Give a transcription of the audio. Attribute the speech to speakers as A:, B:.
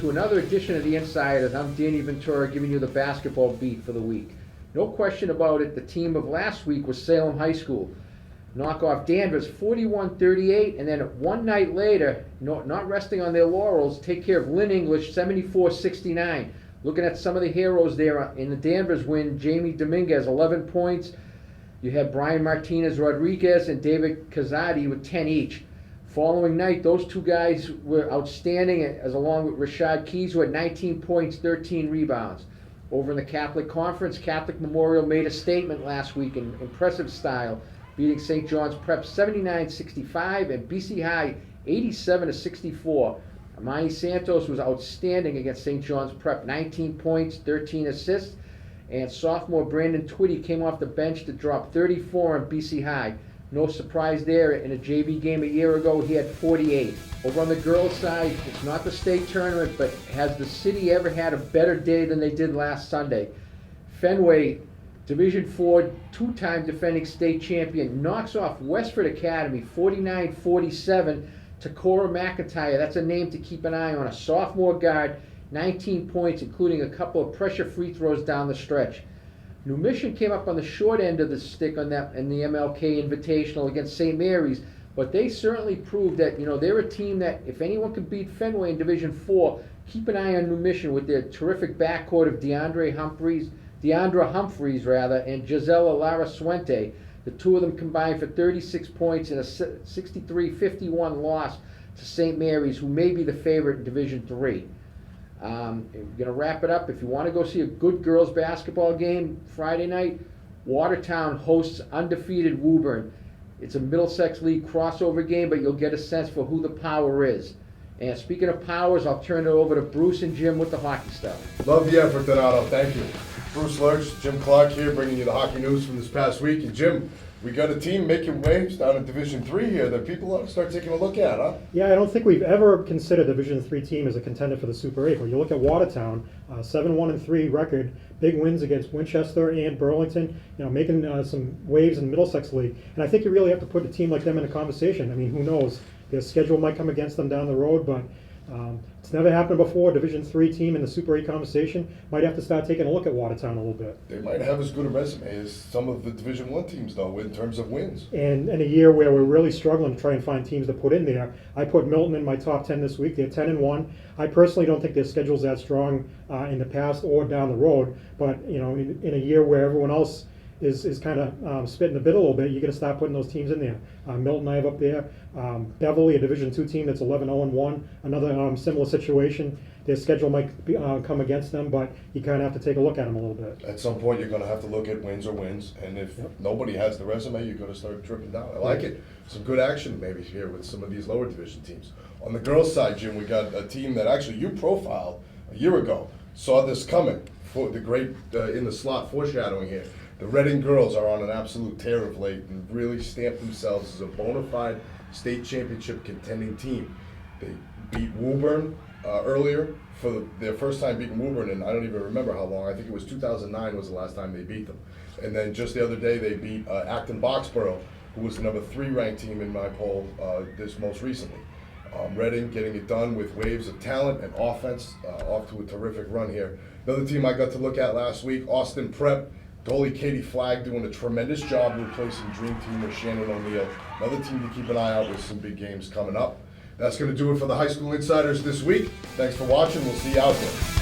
A: to another edition of the Insiders. I'm Danny Ventura giving you the basketball beat for the week. No question about it, the team of last week was Salem High School. Knock off Danvers 41-38, and then one night later, not resting on their laurels, take care of Lynn English 74-69. Looking at some of the heroes there in the Danvers win, Jamie Dominguez 11 points. You had Brian Martinez Rodriguez and David Kazadi with 10 each. Following night, those two guys were outstanding, as along with Rashad Keys, who had 19 points, 13 rebounds. Over in the Catholic Conference, Catholic Memorial made a statement last week in impressive style, beating St. John's Prep 79-65 and BC High 87-64. Amani Santos was outstanding against St. John's Prep, 19 points, 13 assists, and sophomore Brandon Twitty came off the bench to drop 34 on BC High. No surprise there. In a JV game a year ago, he had 48. Over on the girls' side, it's not the state tournament, but has the city ever had a better day than they did last Sunday? Fenway, Division IV, two-time defending state champion, knocks off Westford Academy 49-47. Takora McIntyre, that's a name to keep an eye on, a sophomore guard, 19 points, including a couple of pressure free throws down the stretch. New Mission came up on the short end of the stick on that in the MLK Invitational against St. Mary's, but they certainly proved that they're a team that if anyone could beat Fenway in Division IV, keep an eye on New Mission with their terrific backcourt of Deandra Humphreys, and Gisela Lara Suente. The two of them combined for 36 points in a 63-51 loss to St. Mary's, who may be the favorite in Division III. We're going to wrap it up. If you want to go see a good girls basketball game Friday night, Watertown hosts undefeated Woburn. It's a Middlesex League crossover game, but you'll get a sense for who the power is. And speaking of powers, I'll turn it over to Bruce and Jim with the hockey stuff.
B: Love the effort, Donato. Thank you. Bruce Lurch, Jim Clark here, bringing you the hockey news from this past week. And Jim, we got a team making waves down in Division III here that people ought to start taking a look at, huh?
C: Yeah, I don't think we've ever considered the Division III team as a contender for the Super 8. But you look at Watertown, 7-1-3 record, big wins against Winchester and Burlington, making some waves in the Middlesex League. And I think you really have to put a team like them in a conversation. I mean, who knows? Their schedule might come against them down the road, but it's never happened before. Division III team in the Super 8 conversation might have to start taking a look at Watertown a little bit.
B: They might have as good a resume as some of the Division I teams, though, in terms of wins.
C: And in a year where we're really struggling to try and find teams to put in there, I put Milton in my top 10 this week. They're 10-1. I personally don't think their schedule's that strong in the past or down the road, but in a year where everyone else is kind of spitting the bit a little bit, you're going to start putting those teams in there. Milton I have up there. Beverly, a Division II team that's 11-0-1, another similar situation. Their schedule might come against them, but you kind of have to take a look at them a little bit.
B: At some point, you're going to have to look at wins or wins, and if nobody has the resume, you're going to start tripping down. I like it. Some good action maybe here with some of these lower division teams. On the girls' side, Jim, we got a team that actually you profiled a year ago. Saw this coming. For the great in the slot foreshadowing here. The Reading girls are on an absolute tear of late and really stamped themselves as a bona fide state championship contending team. They beat Woburn earlier for their first time beating Woburn, and I don't even remember how long. I think it was 2009 was the last time they beat them. And then just the other day they beat Acton Boxborough, who was the number 3 ranked team in my poll this most recently. Reading getting it done with waves of talent and offense, off to a terrific run here. Another team I got to look at last week, Austin Prep. Goalie Katie Flagg doing a tremendous job replacing Dream Teamer Shannon O'Neill. Another team to keep an eye out with some big games coming up. That's going to do it for the High School Insiders this week. Thanks for watching. We'll see you out there.